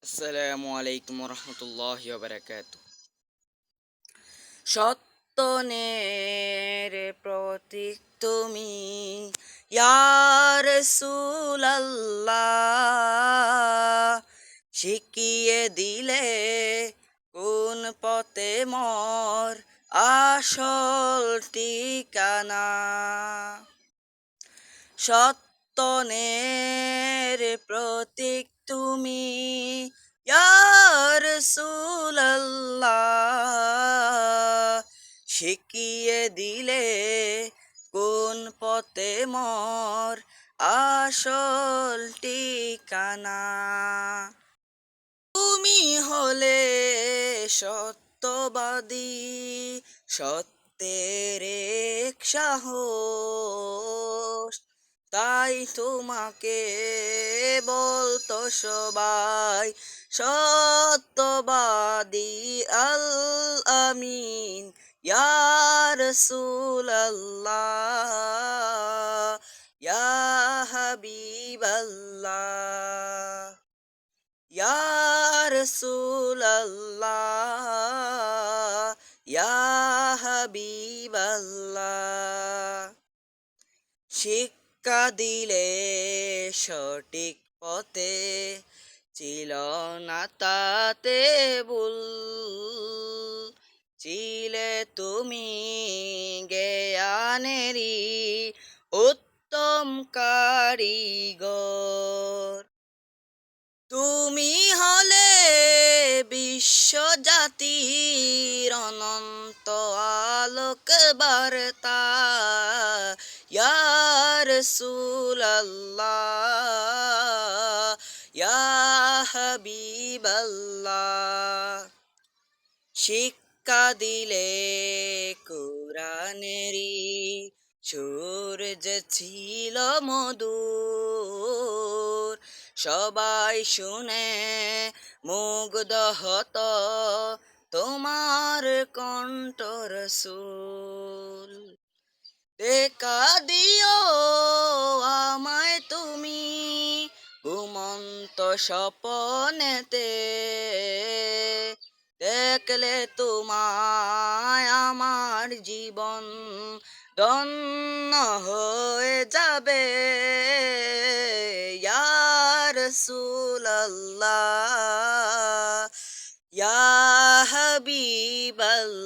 আসসালামু আলাইকুম রহমতুল্লাহি বারাকাতু। সত্যনের প্রতীক তুমি, ইয়া রাসূলুল্লাহ। শিখিয়ে দিলে কোন পথে মোর আসল ঠিকানা। সত্যনের প্রতীক তুমি, ইয়া রাসূলুল্লাহ। শিখিয়ে দিলে কোন পথে মোর আসল ঠিকানা। তুমি হলে সত্যবাদী, সত্যের এক সাহস। তাই তোমাকে বলতো সবাই সত্যবাদী আল আমিন, ইয়া রাসূলুল্লাহ, ইয়া হাবিবাল্লাহ, ইয়া রাসূলুল্লাহ, ইয়া হাবিবাল্লাহ। শিক্ষা দিলে সঠিক পথে, ছিল না তাতে ভুল। ছিলে তুমি জ্ঞানেরই উত্তম কারিগর। তুমি হলে বিশ্ব জাতির অনন্ত আলোক বার্তা, ইয়া রাসূলুল্লাহ, ইয়া হাবিবাল্লাহ। শিক্ষা দিলে কোরআনেরই সুর যে ছিল মধুর। সবাই শুনে মুগ্ধ হতো তোমার কণ্ঠ রসূল। দেখা দিও আমায় তুমি ঘুমন্ত স্বপনেতে, দেখলে তোমায় আমার জীবন ধন্য হয়ে যাবে, ইয়া রাসূলুল্লাহ, ইয়া হাবিবাল্লাহ।